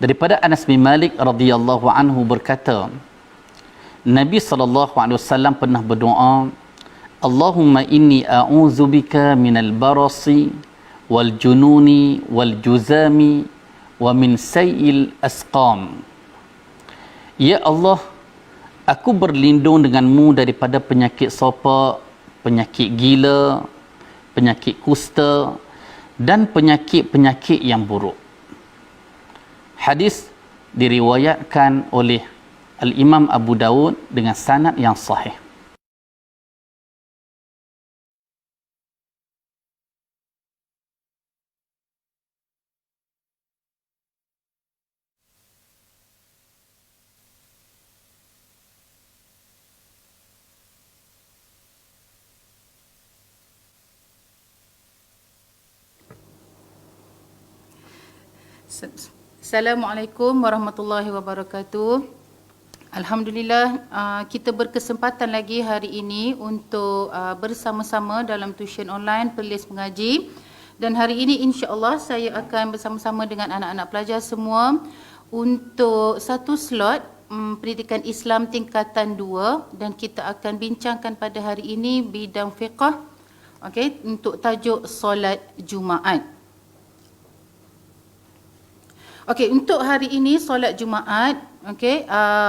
Daripada Anas bin Malik radhiyallahu anhu berkata, Nabi SAW pernah berdoa, Allahumma inni a'udzubika minal barasi wal jununi wal juzami wa min sayil asqam. Ya Allah, aku berlindung denganmu daripada penyakit sopak, penyakit gila, penyakit kusta dan penyakit-penyakit yang buruk. Hadis diriwayatkan oleh Al-Imam Abu Daud dengan sanad yang sahih. Assalamualaikum warahmatullahi wabarakatuh. Alhamdulillah, kita berkesempatan lagi hari ini untuk bersama-sama dalam tuition online Perlis Mengaji. Dan hari ini insya-Allah saya akan bersama-sama dengan anak-anak pelajar semua untuk satu slot pendidikan Islam tingkatan 2, dan kita akan bincangkan pada hari ini bidang fiqh, okey, untuk tajuk solat Jumaat. Okey, untuk hari ini solat Jumaat, okey,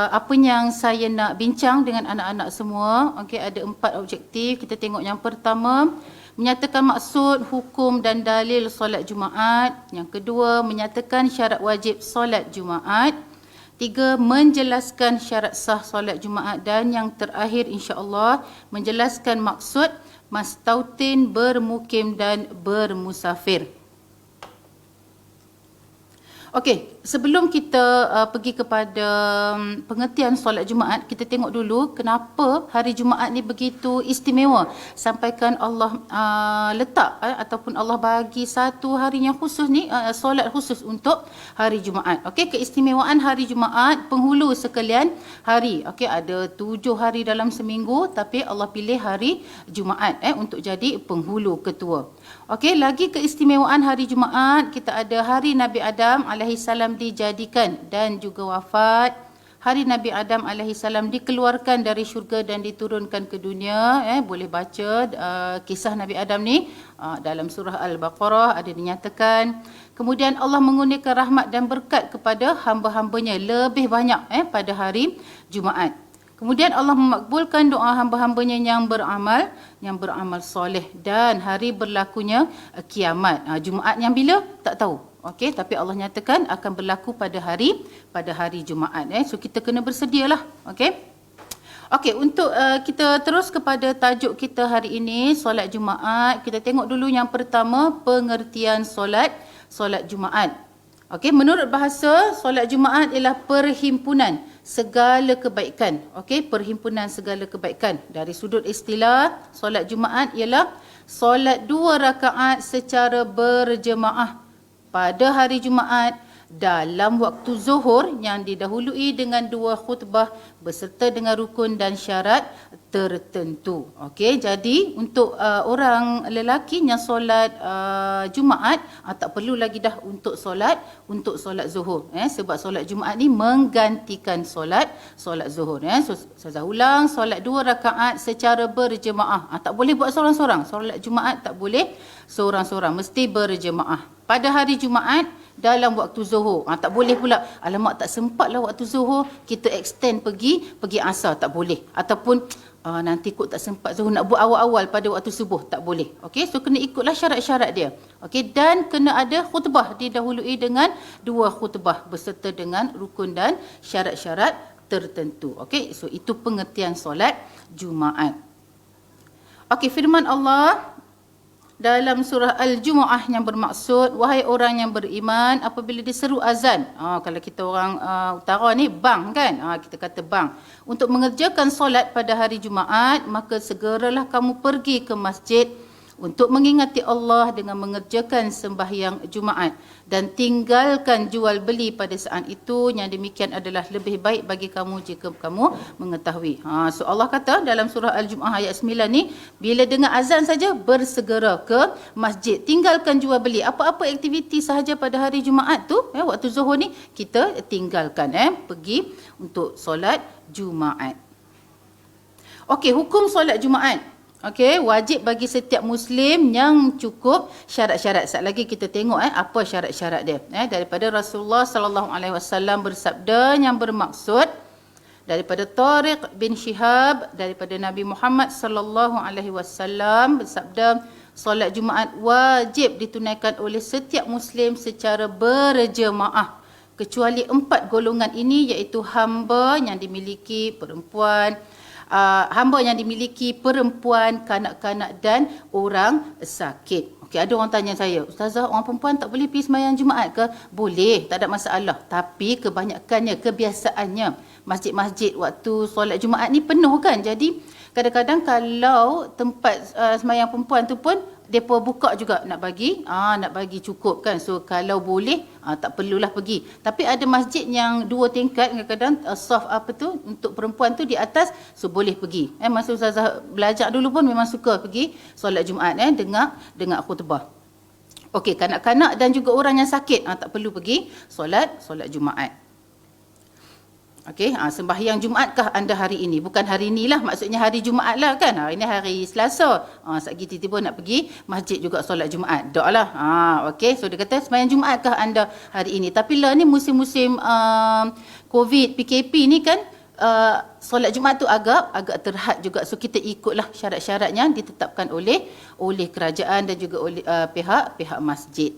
apa yang saya nak bincang dengan anak-anak semua, okey, ada 4 objektif. Kita tengok yang pertama, menyatakan maksud, hukum dan dalil solat Jumaat. Yang kedua, menyatakan syarat wajib solat Jumaat. 3, menjelaskan syarat sah solat Jumaat. Dan yang terakhir insya-Allah, menjelaskan maksud mastautin, bermukim dan bermusafir. Okey, sebelum kita pergi kepada pengertian solat Jumaat, kita tengok dulu kenapa hari Jumaat ni begitu istimewa sampaikan Allah letak ataupun Allah bagi satu hari yang khusus ni, solat khusus untuk hari Jumaat. Okey, keistimewaan hari Jumaat, penghulu sekalian hari. Okey, ada 7 hari dalam seminggu, tapi Allah pilih hari Jumaat untuk jadi penghulu ketua. Okey, lagi keistimewaan hari Jumaat, kita ada hari Nabi Adam alaihissalam dijadikan dan juga wafat. Hari Nabi Adam alaihissalam dikeluarkan dari syurga dan diturunkan ke dunia. Boleh baca kisah Nabi Adam ni dalam surah Al-Baqarah ada dinyatakan. Kemudian Allah mengurniakan rahmat dan berkat kepada hamba-hambanya lebih banyak pada hari Jumaat. Kemudian Allah memakbulkan doa hamba-hambanya yang beramal soleh, dan hari berlakunya kiamat. Jumaat yang bila? Tak tahu. Okey, tapi Allah nyatakan akan berlaku pada hari Jumaat. So kita kena bersedialah. Okey. Okey, untuk kita terus kepada tajuk kita hari ini, solat Jumaat. Kita tengok dulu yang pertama, pengertian solat Jumaat. Okey, menurut bahasa, solat Jumaat ialah perhimpunan segala kebaikan. Okey, perhimpunan segala kebaikan. Dari sudut istilah, solat Jumaat ialah solat 2 rakaat secara berjemaah pada hari Jumaat dalam waktu zuhur yang didahului dengan 2 khutbah beserta dengan rukun dan syarat tertentu. Okey, jadi untuk orang lelaki yang solat Jumaat, tak perlu lagi dah untuk solat zuhur, sebab solat Jumaat ni menggantikan solat zuhur. So saya ulang, solat 2 rakaat secara berjemaah. Tak boleh buat seorang-seorang. Solat Jumaat tak boleh seorang-seorang, mesti berjemaah pada hari Jumaat dalam waktu zuhur. Tak boleh pula, alamak tak sempatlah waktu zuhur, kita extend pergi asar, tak boleh. Ataupun nanti kot tak sempat zuhur, nak buat awal-awal pada waktu subuh, tak boleh. Okey, so kena ikutlah syarat-syarat dia. Okey, dan kena ada khutbah didahului dengan 2 khutbah beserta dengan rukun dan syarat-syarat tertentu. Okey, so itu pengertian solat Jumaat. Okey, firman Allah dalam surah Al-Jumu'ah yang bermaksud, wahai orang yang beriman, apabila diseru azan, kalau kita orang utara ni bang kan, kita kata bang, untuk mengerjakan solat pada hari Jumaat, maka segeralah kamu pergi ke masjid untuk mengingati Allah dengan mengerjakan sembahyang Jumaat dan tinggalkan jual beli pada saat itu, yang demikian adalah lebih baik bagi kamu jika kamu mengetahui. So Allah kata dalam surah Al-Jumu'ah ayat 9 ni, bila dengar azan saja bersegera ke masjid, tinggalkan jual beli. Apa-apa aktiviti sahaja pada hari Jumaat tu, waktu Zuhur ni kita tinggalkan, pergi untuk solat Jumaat. Okey, hukum solat Jumaat. Okey, wajib bagi setiap Muslim yang cukup syarat-syarat. Sekejap lagi kita tengok apa syarat-syarat dia. Daripada Rasulullah sallallahu alaihi wasallam bersabda yang bermaksud, daripada Tariq bin Shihab, daripada Nabi Muhammad sallallahu alaihi wasallam bersabda, solat Jumaat wajib ditunaikan oleh setiap Muslim secara berjemaah, kecuali 4 golongan ini, iaitu hamba yang dimiliki perempuan, kanak-kanak dan orang sakit. Okey, ada orang tanya saya, Ustazah, orang perempuan tak boleh pergi sembahyang Jumaat ke? Boleh, tak ada masalah. Tapi kebanyakannya, kebiasaannya, masjid-masjid waktu solat Jumaat ni penuh kan. Jadi kadang-kadang kalau tempat sembahyang perempuan tu pun depa buka juga nak bagi cukup kan. So kalau boleh tak perlulah pergi. Tapi ada masjid yang 2 tingkat, kadang-kadang saf untuk perempuan tu di atas, so boleh pergi. Masa Ustazah belajar dulu pun memang suka pergi solat Jumaat, dengar khutbah. Okey, kanak-kanak dan juga orang yang sakit tak perlu pergi solat Jumaat. Okey, sembahyang Jumaatkah anda hari ini? Bukan hari inilah, maksudnya hari Jumaat lah kan. Hari ini hari Selasa. Sekejap tiba-tiba nak pergi masjid juga solat Jumaat. Tak lah. Okey, so dia kata sembahyang Jumaatkah anda hari ini? Tapi lah ni musim-musim COVID, PKP ni kan, solat Jumaat tu agak terhad juga. So kita ikutlah syarat-syarat yang ditetapkan oleh kerajaan dan juga oleh pihak masjid.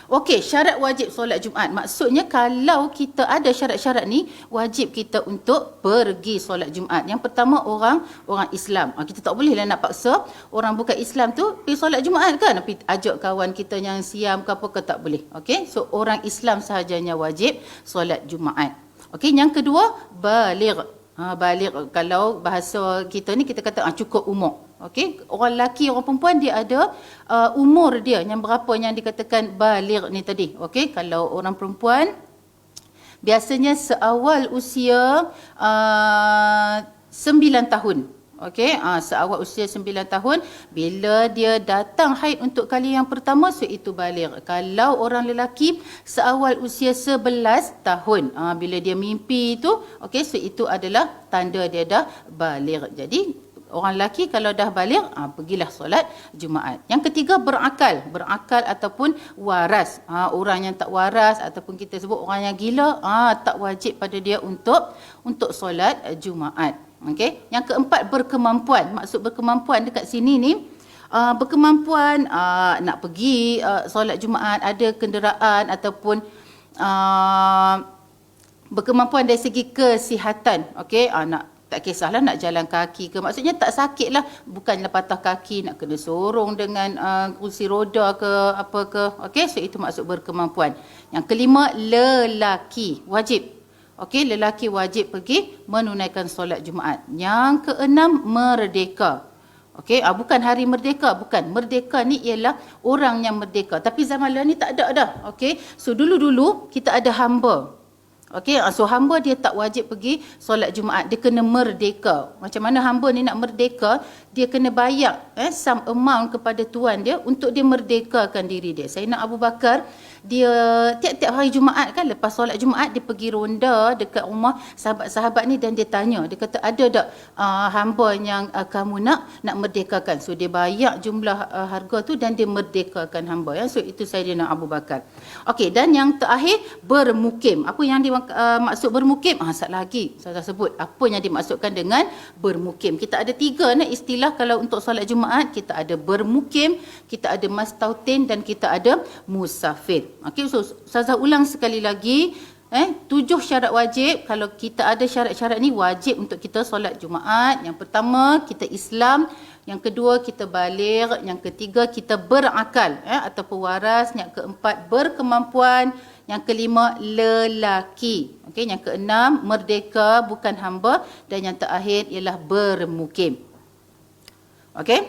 Okey, syarat wajib solat Jumaat. Maksudnya kalau kita ada syarat-syarat ni, wajib kita untuk pergi solat Jumaat. Yang pertama, orang Islam. Kita tak boleh lah nak paksa orang bukan Islam tu pergi solat Jumaat kan. Tapi ajak kawan kita yang Siam ke apa ke, tak boleh. Okey, so orang Islam sahajanya wajib solat Jumaat. Okey, yang kedua, baligh. Baligh, kalau bahasa kita ni kita kata cukup umur. Okey, orang lelaki, orang perempuan dia ada umur dia yang berapa yang dikatakan baligh ni tadi. Okey, kalau orang perempuan biasanya seawal usia 9 tahun. Okey, seawal usia 9 tahun, bila dia datang haid untuk kali yang pertama, so itu baligh. Kalau orang lelaki seawal usia 11 tahun, bila dia mimpi tu, okey, so itu adalah tanda dia dah baligh. Jadi orang lelaki kalau dah baligh, pergilah solat Jumaat. Yang ketiga, berakal ataupun waras. Orang yang tak waras ataupun kita sebut orang yang gila, tak wajib pada dia untuk solat Jumaat. Okey. Yang keempat, berkemampuan. Maksud berkemampuan dekat sini ni, berkemampuan nak pergi solat Jumaat, ada kenderaan ataupun berkemampuan dari segi kesihatan. Okey, tak kisahlah nak jalan kaki ke, maksudnya tak sakit lah, bukanlah patah kaki nak kena sorong dengan kursi roda ke apa ke. Okey, so itu maksud berkemampuan. Yang kelima, lelaki wajib. Okey, lelaki wajib pergi menunaikan solat Jumaat. Yang keenam, merdeka. Okey, bukan hari merdeka, bukan. Merdeka ni ialah orang yang merdeka. Tapi zaman lalu ni tak ada dah. Okey, so dulu-dulu kita ada hamba. Okey, so hamba dia tak wajib pergi solat Jumaat, dia kena merdeka. Macam mana hamba ni nak merdeka? Dia kena bayar some amount kepada tuan dia untuk dia merdekakan diri dia. Sayyidina Abu Bakar, dia tiap-tiap hari Jumaat kan, lepas solat Jumaat dia pergi ronda dekat rumah sahabat-sahabat ni dan dia tanya, dia kata, ada tak hamba yang kamu nak merdekakan? So dia bayar jumlah harga tu dan dia merdekakan hamba, ya. So itu Sayyidina Abu Bakar. Okey, dan yang terakhir, bermukim. Apa yang maksud bermukim? Sat lagi saya sebut apa yang dimaksudkan dengan bermukim. Kita ada 3 istilah kalau untuk solat Jumaat. Kita ada bermukim, kita ada mastautin dan kita ada musafir. Okey, so Ustazah ulang sekali lagi. 7 syarat wajib. Kalau kita ada syarat-syarat ni, wajib untuk kita solat Jumaat. Yang pertama, kita Islam. Yang kedua, kita baligh. Yang ketiga, kita berakal ataupun waras. Yang keempat, berkemampuan. Yang kelima, lelaki. Okey, yang keenam, merdeka, bukan hamba. Dan yang terakhir ialah bermukim. Okey.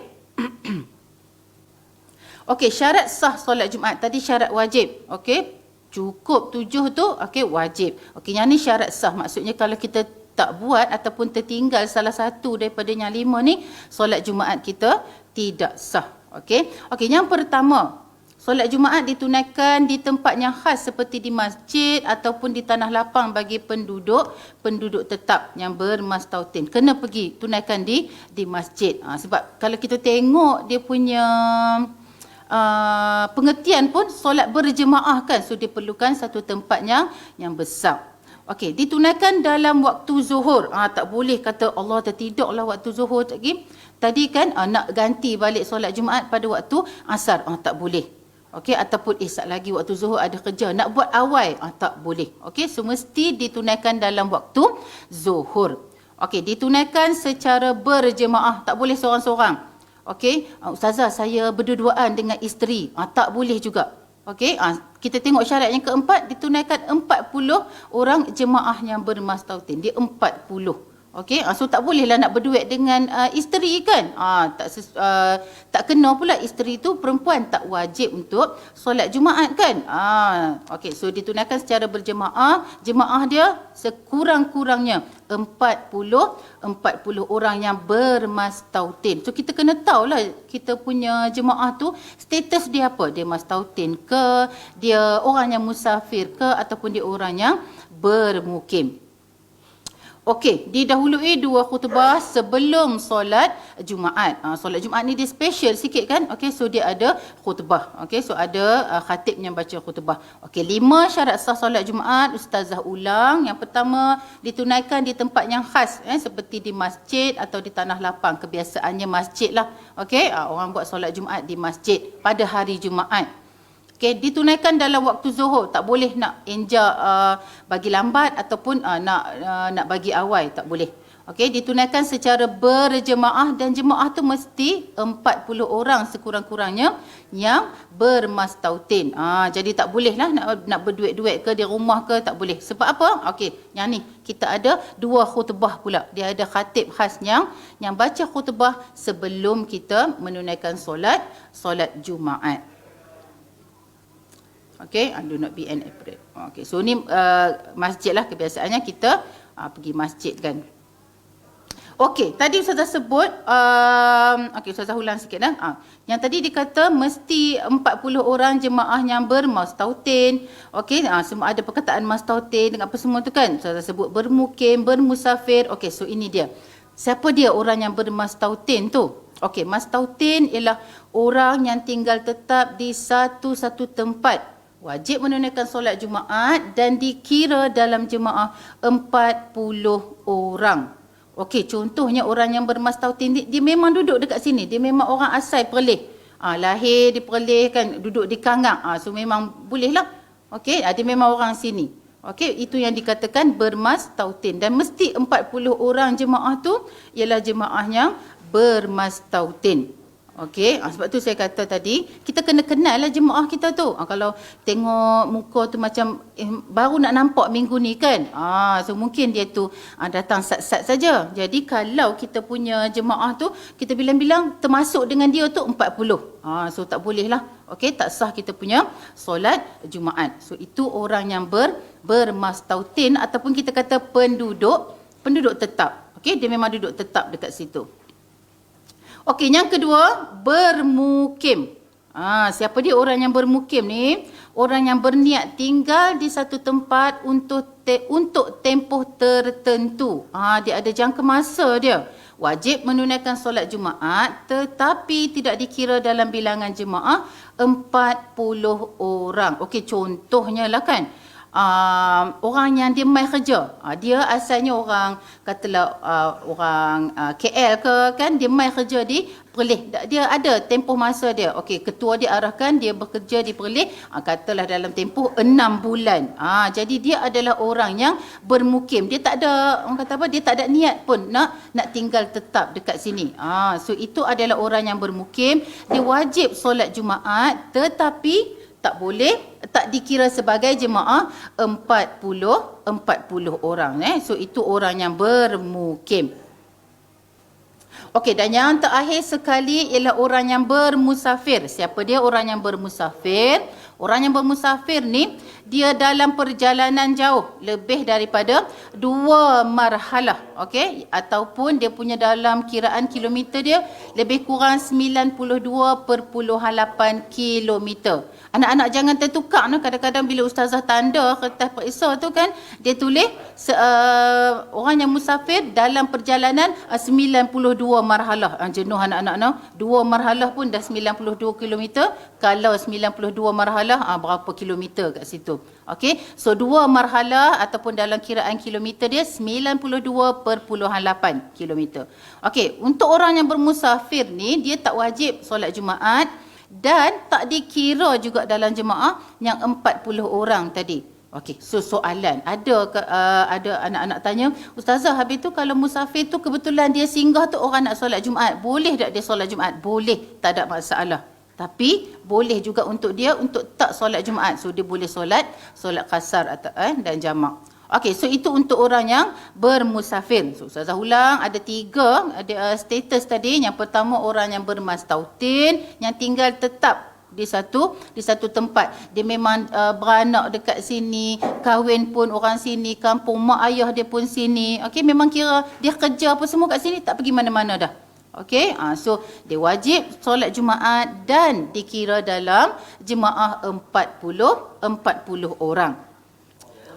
Okey, syarat sah solat Jumaat. Tadi syarat wajib. Okey, cukup 7 tu, okey, wajib. Okey, yang ni syarat sah. Maksudnya kalau kita tak buat ataupun tertinggal salah satu daripada yang 5 ni, solat Jumaat kita tidak sah. Okey. Okey, yang pertama, solat Jumaat ditunaikan di tempat yang khas seperti di masjid ataupun di tanah lapang bagi penduduk tetap yang bermastautin. Kena pergi tunaikan di masjid. Sebab kalau kita tengok dia punya pengertian pun solat berjemaah kan, so dia perlukan satu tempat yang besar. Okey, ditunaikan dalam waktu zuhur. Tak boleh kata Allah tertidaklah waktu zuhur tadi kan nak ganti balik solat Jumaat pada waktu asar. Tak boleh. Okey, ataupun sat lagi waktu zuhur ada kerja nak buat awal, tak boleh. Okey, so mesti ditunaikan dalam waktu zuhur. Okey, ditunaikan secara berjemaah, tak boleh seorang-seorang. Okey, ustazah saya berdua-duaan dengan isteri, tak boleh juga. Okey, kita tengok syarat yang keempat, ditunaikan 40 orang jemaah yang bermastautin. Dia 40. Okey, so tak bolehlah nak berduet dengan isteri kan. Tak kena pula isteri tu perempuan, tak wajib untuk solat Jumaat kan. Okey, so ditunaikan secara berjemaah. Jemaah dia sekurang-kurangnya 40 orang yang bermastautin. So kita kena tahulah kita punya jemaah tu status dia apa? Dia mastautin ke, dia orang yang musafir ke, ataupun dia orang yang bermukim. Okey, didahului 2 khutbah sebelum solat Jumaat. Solat Jumaat ni dia special sikit kan. Okey, so dia ada khutbah. Okey, so ada khatib yang baca khutbah. Okey, 5 syarat sah solat Jumaat ustazah ulang. Yang pertama, ditunaikan di tempat yang khas seperti di masjid atau di tanah lapang. Kebiasaannya masjid lah. Okey, orang buat solat Jumaat di masjid pada hari Jumaat. Okay, ditunaikan dalam waktu zuhur. Tak boleh nak enjak bagi lambat ataupun nak bagi awal. Tak boleh. Okay, ditunaikan secara berjemaah dan jemaah tu mesti 40 orang sekurang-kurangnya yang bermastautin. Jadi tak bolehlah nak berduet-duet ke di rumah ke, tak boleh. Sebab apa? Okey, yang ni kita ada 2 khutbah pula. Dia ada khatib khas yang baca khutbah sebelum kita menunaikan solat Jumaat. Okey, do not be an apparent. Okey, so ni masjid lah kebiasaannya kita pergi masjid kan. Okey, tadi Ustazah sebut, okey Ustazah ulang sikit dah. Yang tadi dikata mesti 40 orang jemaah yang bermastautin. Okey, semua ada perkataan mastautin dengan apa semua tu kan. Ustazah sebut bermukim, bermusafir. Okey, so ini dia. Siapa dia orang yang bermastautin tu? Okey, mastautin ialah orang yang tinggal tetap di satu tempat. Wajib menunaikan solat Jumaat dan dikira dalam jemaah 40 orang. Okey, contohnya orang yang bermastautin dia memang duduk dekat sini. Dia memang orang asal Perlis. Lahir di Perlis kan, duduk di Kangang. So memang bolehlah. Okey, dia memang orang sini. Okey, itu yang dikatakan bermastautin. Dan mesti 40 orang jemaah tu ialah jemaah yang bermastautin. Okey, sebab tu saya kata tadi, kita kena kenal lah jemaah kita tu. Kalau tengok muka tu macam baru nak nampak minggu ni kan. So mungkin dia tu datang sat-sat saja. Jadi kalau kita punya jemaah tu, kita bilang-bilang termasuk dengan dia tu 40. So tak boleh lah. Okey, tak sah kita punya solat Jumaat. So itu orang yang bermastautin ataupun kita kata penduduk tetap. Okey, dia memang duduk tetap dekat situ. Okey, yang kedua, bermukim. Siapa dia orang yang bermukim ni? Orang yang berniat tinggal di satu tempat untuk tempoh tertentu. Dia ada jangka masa dia. Wajib menunaikan solat Jumaat tetapi tidak dikira dalam bilangan jemaah 40 orang. Okey, contohnya lah kan. Orang yang dia mai kerja, dia asalnya orang katalah orang KL ke kan, dia mai kerja di Perlis, dia ada tempoh masa dia. Okey, ketua dia arahkan dia bekerja di Perlis, katalah dalam tempoh 6 bulan. Jadi dia adalah orang yang bermukim. Dia tak ada, orang kata apa, dia tak ada niat pun nak tinggal tetap dekat sini. So itu adalah orang yang bermukim. Dia wajib solat Jumaat tetapi tak dikira sebagai jemaah 40 orang. So itu orang yang bermukim. Okey, dan yang terakhir sekali ialah orang yang bermusafir. Siapa dia orang yang bermusafir? Orang yang bermusafir ni dia dalam perjalanan jauh lebih daripada 2 marhalah, okey, ataupun dia punya dalam kiraan kilometer dia lebih kurang 92.8 kilometer. Anak-anak jangan tertukar no, kadang-kadang bila ustazah tanda kertas periksa tu kan dia tulis orang yang musafir dalam perjalanan 92 marhalah. Jenuh anak-anak no. 2 marhalah pun dah 92 kilometer. Kalau 92 marhalah berapa kilometer kat situ. Okey. So 2 marhalah ataupun dalam kiraan kilometer dia 92.8 kilometer. Okey, untuk orang yang bermusafir ni dia tak wajib solat Jumaat dan tak dikira juga dalam jemaah yang 40 orang tadi. Okey, so soalan, ada anak-anak tanya, ustazah habis tu kalau musafir tu kebetulan dia singgah tu orang nak solat Jumaat, boleh tak dia solat Jumaat? Boleh, tak ada masalah. Tapi boleh juga untuk dia untuk tak solat Jumaat. So dia boleh solat kasar atau dan jamak. Okey, so itu untuk orang yang bermusafir. So ustazah ulang, ada 3 status tadi. Yang pertama orang yang bermastautin, yang tinggal tetap di satu tempat. Dia memang beranak dekat sini, kahwin pun orang sini, kampung mak ayah dia pun sini. Okey, memang kira dia kerja apa semua kat sini, tak pergi mana-mana dah. Okey, so dia wajib solat Jumaat dan dikira dalam jemaah 40 orang.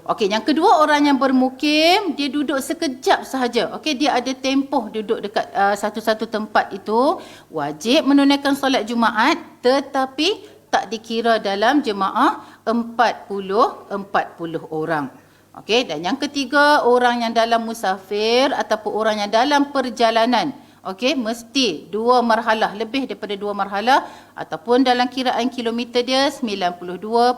Okey, yang kedua orang yang bermukim, dia duduk sekejap sahaja. Okey, dia ada tempoh duduk dekat satu-satu tempat itu, wajib menunaikan solat Jumaat tetapi tak dikira dalam jemaah 40 orang. Okey, dan yang ketiga orang yang dalam musafir ataupun orang yang dalam perjalanan. Okey, mesti 2 marhalah, lebih daripada 2 marhalah ataupun dalam kiraan kilometer dia 92.8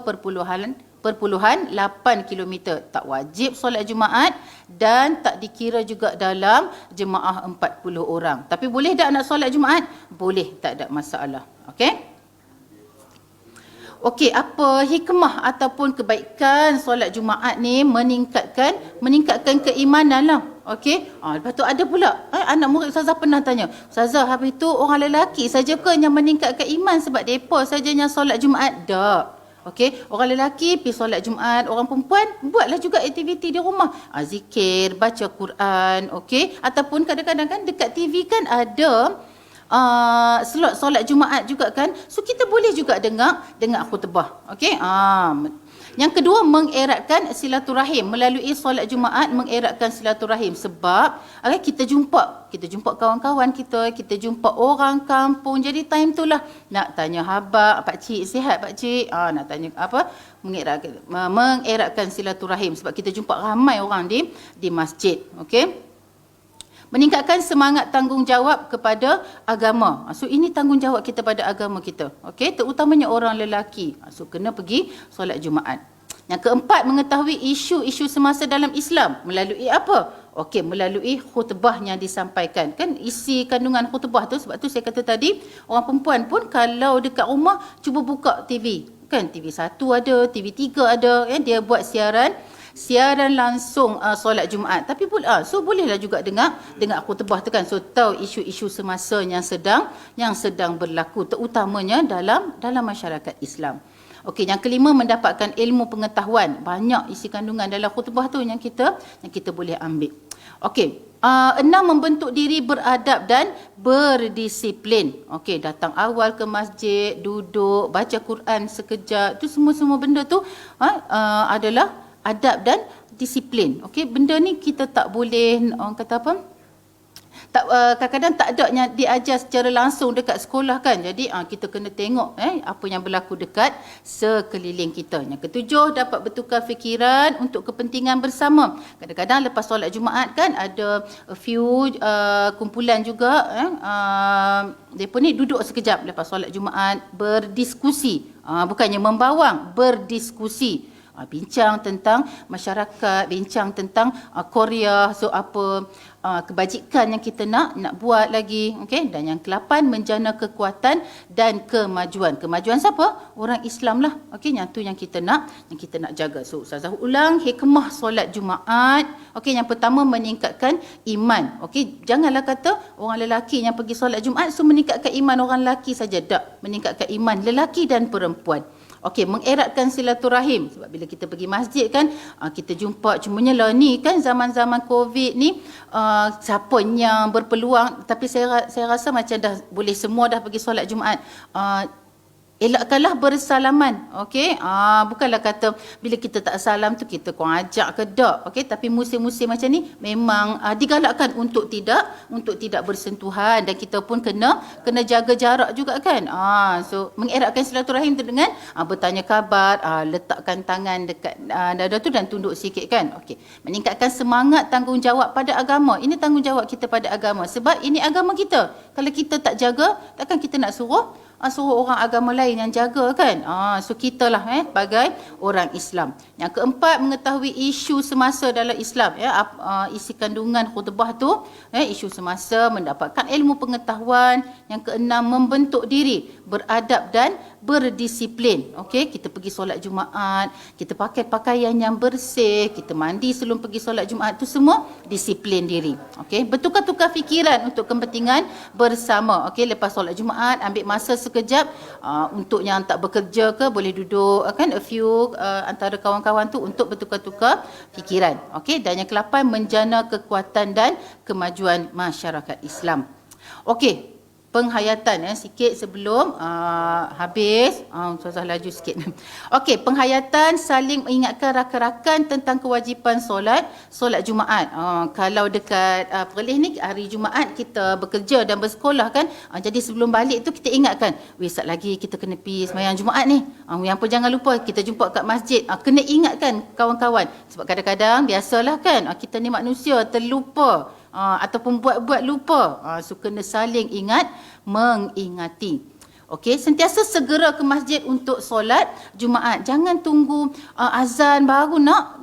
kilometer. Tak wajib solat Jumaat dan tak dikira juga dalam jemaah 40 orang. Tapi boleh tak nak solat Jumaat? Boleh, tak ada masalah. Okey? Okey, apa hikmah ataupun kebaikan solat Jumaat ni meningkatkan keimanan lah. Okey. Lepas tu ada pula anak murid ustazah pernah tanya, ustazah habis tu orang lelaki saja ke yang meningkatkan iman sebab depa saja yang solat Jumaat? Tak. Okey, orang lelaki pergi solat Jumaat, orang perempuan buatlah juga aktiviti di rumah. Zikir, baca Quran, okey. Ataupun kadang-kadang kan dekat TV kan ada slot solat Jumaat juga kan. So kita boleh juga dengar khutbah. Okey. Yang kedua, mengeratkan silaturahim. Melalui solat Jumaat mengeratkan silaturahim sebab kita jumpa kawan-kawan kita jumpa orang kampung. Jadi time tu lah nak tanya khabar, pak cik sihat pak cik, nak tanya apa, mengeratkan silaturahim sebab kita jumpa ramai orang di masjid. Okey. Meningkatkan semangat tanggungjawab kepada agama. So ini tanggungjawab kita pada agama kita. Okey, terutamanya orang lelaki. So kena pergi solat Jumaat. Yang keempat, mengetahui isu-isu semasa dalam Islam. Melalui apa? Okey, melalui khutbah yang disampaikan. Kan isi kandungan khutbah tu, sebab tu saya kata tadi, orang perempuan pun kalau dekat rumah cuba buka TV. Kan TV 1 ada, TV 3 ada, dia buat siaran langsung solat Jumaat. Tapi so bolehlah juga dengar khutbah tu kan. So tahu isu-isu semasa yang sedang berlaku, terutamanya dalam masyarakat Islam. Okey, yang kelima, mendapatkan ilmu pengetahuan. Banyak isi kandungan dalam khutbah tu yang kita boleh ambil. Okey, 6, membentuk diri beradab dan berdisiplin. Okey, datang awal ke masjid, duduk, baca Quran sekejap. Tu semua benda tu adalah adab dan disiplin. Okey, benda ni kita tak boleh, orang kata apa, kadang-kadang tak ada yang diajar secara langsung dekat sekolah kan. Jadi kita kena tengok apa yang berlaku dekat sekeliling kita. Yang ketujuh, dapat bertukar fikiran untuk kepentingan bersama. Kadang-kadang lepas solat Jumaat kan ada a few kumpulan juga depa ni duduk sekejap lepas solat Jumaat berdiskusi. Bukannya membawang, berdiskusi. bincang tentang masyarakat, bincang tentang Korea, so apa kebajikan yang kita nak buat lagi, okey. Dan yang ke-8, menjana kekuatan dan kemajuan. Kemajuan siapa? Orang Islam lah, okey. Yang tu yang kita nak jaga. So Ustazah ulang hikmah solat Jumaat. Okey, yang pertama meningkatkan iman. Okey, janganlah kata orang lelaki yang pergi solat Jumaat so meningkatkan iman orang lelaki saja, tak. Meningkatkan iman lelaki dan perempuan. Okey, mengeratkan silaturahim. Sebab bila kita pergi masjid kan, kita jumpa, cumanya lah ni kan zaman-zaman COVID ni, siapa yang berpeluang, tapi saya rasa macam dah boleh semua dah pergi solat Jumaat. Elakkanlah bersalaman, okey. Bukanlah kata bila kita tak salam tu kita kau ajak ke dak, okey. Tapi musim-musim macam ni memang digalakkan untuk tidak bersentuhan, dan kita pun kena jaga jarak juga kan. So mengeratkan silaturahim tu dengan bertanya khabar, letakkan tangan dekat dada tu dan tunduk sikit kan. Okey. Meningkatkan semangat tanggungjawab pada agama. Ini tanggungjawab kita pada agama, sebab ini agama kita. Kalau kita tak jaga, takkan kita nak suruh orang agama lain yang jaga kan. So kita lah sebagai orang Islam. Yang keempat, mengetahui isu semasa dalam Islam, isi kandungan khutbah tu, isu semasa, mendapatkan ilmu pengetahuan. Yang keenam, membentuk diri beradab dan berdisiplin. Okey, kita pergi solat Jumaat, kita pakai pakaian yang bersih, kita mandi sebelum pergi solat Jumaat, tu semua disiplin diri. Okey, bertukar-tukar fikiran untuk kepentingan bersama. Okey, lepas solat Jumaat ambil masa sekejap untuk yang tak bekerja ke boleh duduk kan a few antara kawan-kawan tu untuk bertukar-tukar fikiran. Okey, dan yang ke-8, menjana kekuatan dan kemajuan masyarakat Islam. Okey, penghayatan sikit sebelum habis. Ustazah laju sikit. Okey, penghayatan saling mengingatkan rakan-rakan tentang kewajipan solat Jumaat. Kalau dekat Perlis ni hari Jumaat kita bekerja dan bersekolah kan. Jadi sebelum balik tu kita ingatkan, sat lagi kita kena pergi sembahyang Jumaat ni. Yang pun jangan lupa kita jumpa kat masjid. Kena ingatkan kawan-kawan. Sebab kadang-kadang biasalah kan kita ni manusia terlupa. Ataupun buat-buat lupa. So kena saling mengingati. Okey, sentiasa segera ke masjid untuk solat Jumaat. Jangan tunggu azan baru nak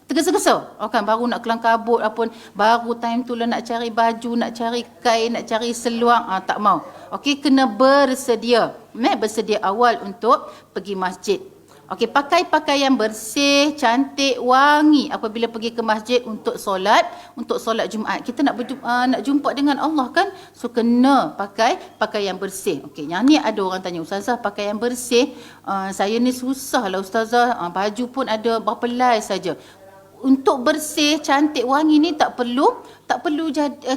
tergesa-gesa. Kan baru nak kelang kabut apa, baru time tu lah nak cari baju, nak cari kain, nak cari seluar, tak mau. Okey, kena bersedia awal untuk pergi masjid. Okey, pakai pakaian bersih, cantik, wangi apabila pergi ke masjid untuk solat Jumaat. Kita nak jumpa dengan Allah kan? So kena pakai pakaian bersih. Okey, yang ni ada orang tanya, Ustazah pakaian bersih, saya ni susah lah Ustazah, baju pun ada berapa helai saja. Untuk bersih, cantik, wangi ni tak perlu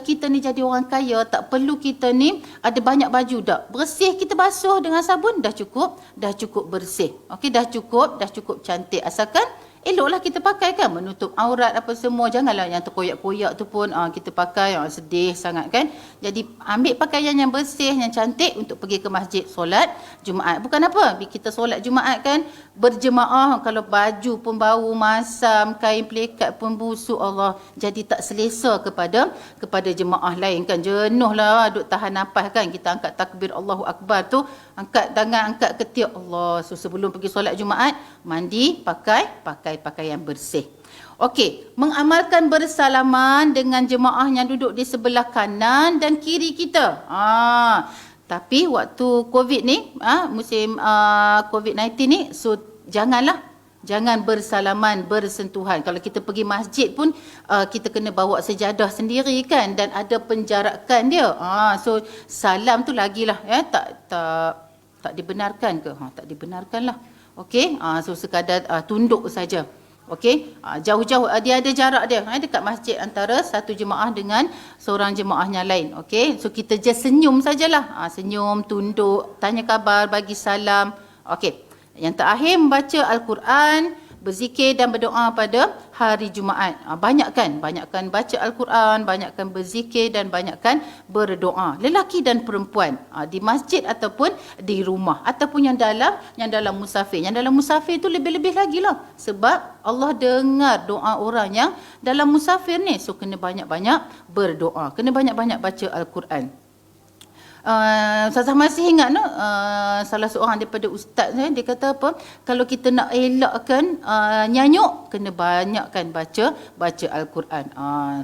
kita ni jadi orang kaya, tak perlu kita ni ada banyak baju dak. Bersih kita basuh dengan sabun dah cukup bersih. Okey, dah cukup cantik, asalkan eloklah kita pakai kan, menutup aurat apa semua. Janganlah yang terkoyak-koyak tu pun kita pakai, sedih sangat kan. Jadi ambil pakaian yang bersih, yang cantik untuk pergi ke masjid solat Jumaat. Bukan apa, kita solat Jumaat kan berjemaah, kalau baju pun bau masam, kain pelikat pun busuk, Allah, jadi tak selesa kepada jemaah lain kan. Jenuhlah duk tahan nafas kan. Kita angkat takbir Allahu Akbar tu, angkat tangan, angkat ketiak Allah. So sebelum pergi solat Jumaat, mandi, pakai pakaian bersih. Okey, mengamalkan bersalaman dengan jemaah yang duduk di sebelah kanan dan kiri kita. Tapi waktu COVID ni, musim COVID-19 ni, so jangan bersalaman, bersentuhan. Kalau kita pergi masjid pun kita kena bawa sejadah sendiri kan, dan ada penjarakan dia. So salam tu lagilah tak dibenarkan ke? Tak dibenarkanlah. Okey, so sekadar tunduk saja. Okey, jauh-jauh dia ada jarak dia dekat masjid antara satu jemaah dengan seorang jemaahnya lain. Okey, so kita just senyum sajalah. Senyum, tunduk, tanya khabar, bagi salam. Okey, yang terakhir membaca Al-Quran, berzikir dan berdoa pada hari Jumaat. Banyakkan baca Al-Quran, banyakkan berzikir dan banyakkan berdoa. Lelaki dan perempuan, di masjid ataupun di rumah, ataupun yang dalam musafir. Yang dalam musafir tu lebih-lebih lagi lah, sebab Allah dengar doa orang yang dalam musafir ni. So kena banyak-banyak berdoa, kena banyak-banyak baca Al-Quran. Ustazah masih ingat no, salah seorang daripada ustaz dia kata apa, kalau kita nak elakkan nyanyuk, kena banyakkan baca Al-Quran.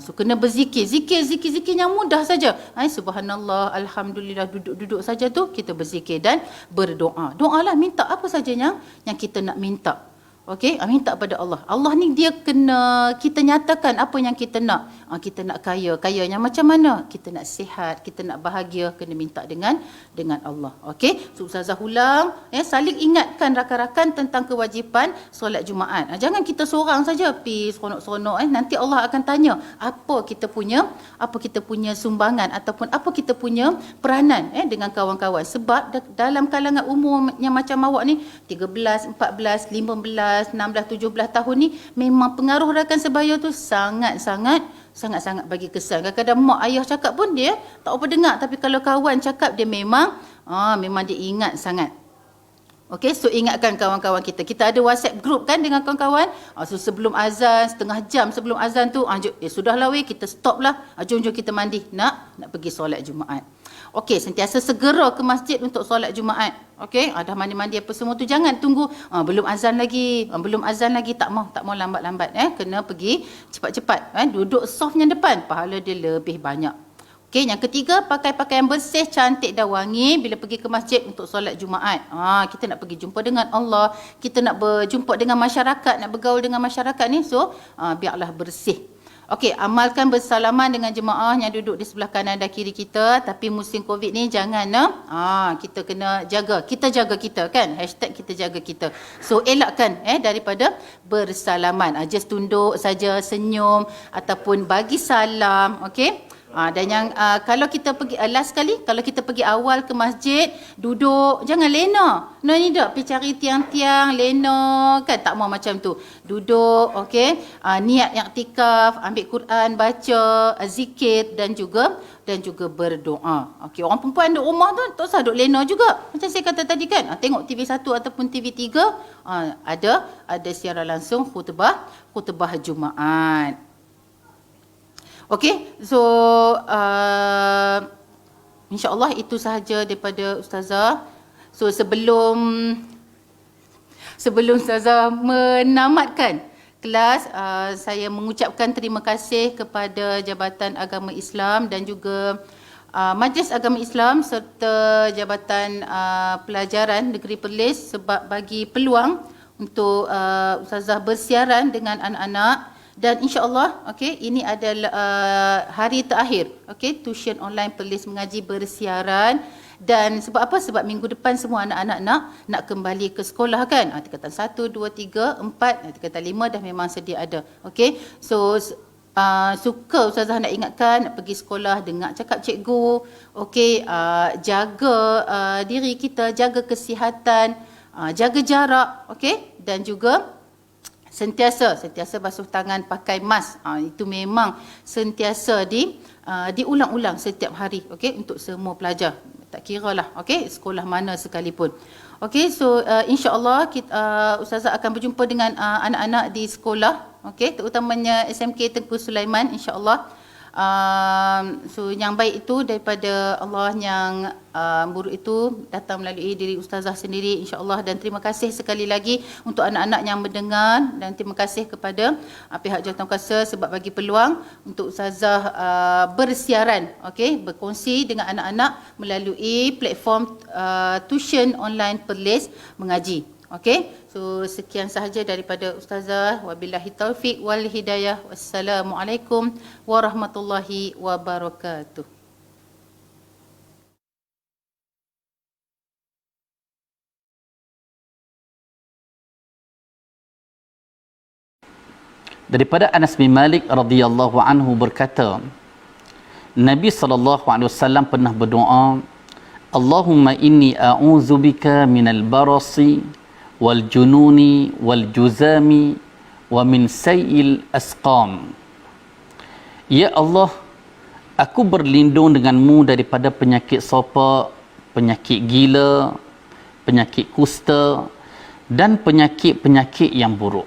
So kena berzikir, zikir yang mudah saja. Subhanallah, alhamdulillah, duduk saja tu kita berzikir dan berdoa. Doalah, minta apa saja yang kita nak minta. Okey, minta pada Allah. Allah ni dia kena kita nyatakan apa yang kita nak. Kita nak kaya, kayanya macam mana? Kita nak sihat, kita nak bahagia, kena minta dengan Allah. Okey, so ustazah ulang, saling ingatkan rakan-rakan tentang kewajipan solat Jumaat. Jangan kita seorang saja pi seronok-seronok, nanti Allah akan tanya apa kita punya sumbangan ataupun apa kita punya peranan dengan kawan-kawan. Sebab dalam kalangan umur yang macam awak ni 13, 14, 15, 16, 17 tahun ni, memang pengaruh rakan sebaya tu sangat-sangat bagi kesan. Kadang-kadang mak ayah cakap pun dia tak apa dengar, tapi kalau kawan cakap dia memang dia ingat sangat. Okey, so ingatkan kawan-kawan kita. Kita ada WhatsApp group kan dengan kawan-kawan. So sebelum azan, setengah jam sebelum azan tu, sudahlah weh, kita stop lah. Jom kita mandi. Nak pergi solat Jumaat. Okey, sentiasa segera ke masjid untuk solat Jumaat. Okey, dah mandi-mandi apa semua tu, jangan tunggu belum azan lagi, tak mau lambat-lambat. Kena pergi cepat-cepat. Duduk softnya depan, pahala dia lebih banyak. Okey, yang ketiga, pakai pakaian bersih, cantik dan wangi bila pergi ke masjid untuk solat Jumaat. Kita nak pergi jumpa dengan Allah, kita nak berjumpa dengan masyarakat, nak bergaul dengan masyarakat ni, so biarlah bersih. Okey, amalkan bersalaman dengan jemaah yang duduk di sebelah kanan dan kiri kita. Tapi musim Covid ni jangan kita kena jaga. Kita jaga kita kan. Hashtag kita jaga kita. So elakkan daripada bersalaman. Just tunduk saja, senyum ataupun bagi salam. Okey. Dan yang kalau kita pergi last kali, kalau kita pergi awal ke masjid, duduk, jangan lena. Ni dak pergi cari tiang-tiang lena kan, tak mau macam tu. Duduk, okey. Niat iktikaf, ambil Quran, baca, zikir dan juga berdoa. Okey, orang perempuan duduk rumah tu tak usah duduk lena juga. Macam saya kata tadi kan, tengok TV1 ataupun TV3, ada siaran langsung khutbah Jumaat. Okey, so insya-Allah itu sahaja daripada ustazah. So sebelum ustazah menamatkan kelas, saya mengucapkan terima kasih kepada Jabatan Agama Islam dan juga Majlis Agama Islam serta Jabatan Pelajaran Negeri Perlis sebab bagi peluang untuk ustazah bersiaran dengan anak-anak. Dan insya-Allah, okey, ini adalah hari terakhir, okey, tuition online Perlis Mengaji bersiaran. Dan sebab apa? Sebab minggu depan semua anak-anak nak kembali ke sekolah kan. Tingkatan 1, 2, 3, 4, tingkatan 5 dah memang sedia ada. Okey. So suka ustazah nak ingatkan, nak pergi sekolah, dengar cakap cikgu. Okey, jaga diri kita, jaga kesihatan, jaga jarak, okey, dan juga sentiasa basuh tangan, pakai mask. Itu memang sentiasa diulang-ulang setiap hari, okey, untuk semua pelajar. Tak kiralah, okey, sekolah mana sekalipun. Okey, so insya-Allah ustazah akan berjumpa dengan anak-anak di sekolah, okey, terutamanya SMK Tengku Sulaiman, insya-Allah. So yang baik itu daripada Allah, yang buruk itu datang melalui diri ustazah sendiri, insya-Allah. Dan terima kasih sekali lagi untuk anak-anak yang mendengar, dan terima kasih kepada pihak jawatankuasa sebab bagi peluang untuk ustazah bersiaran, okey, berkongsi dengan anak-anak melalui platform tuition online Perlis Mengaji. Okey, so sekian sahaja daripada ustazah. Wabillahi taufik wal hidayah. Wassalamualaikum warahmatullahi wabarakatuh. Daripada Anas bin Malik radhiyallahu anhu berkata, Nabi SAW pernah berdoa, Allahumma inni a'udzubika minal barasi wal jununi wal juzami wa min sayil asqam. Ya Allah, aku berlindung denganmu daripada penyakit sopak, penyakit gila, penyakit kusta dan penyakit-penyakit yang buruk.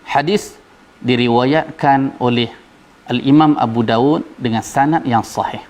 Hadis diriwayatkan oleh Al-Imam Abu Daud dengan sanad yang sahih.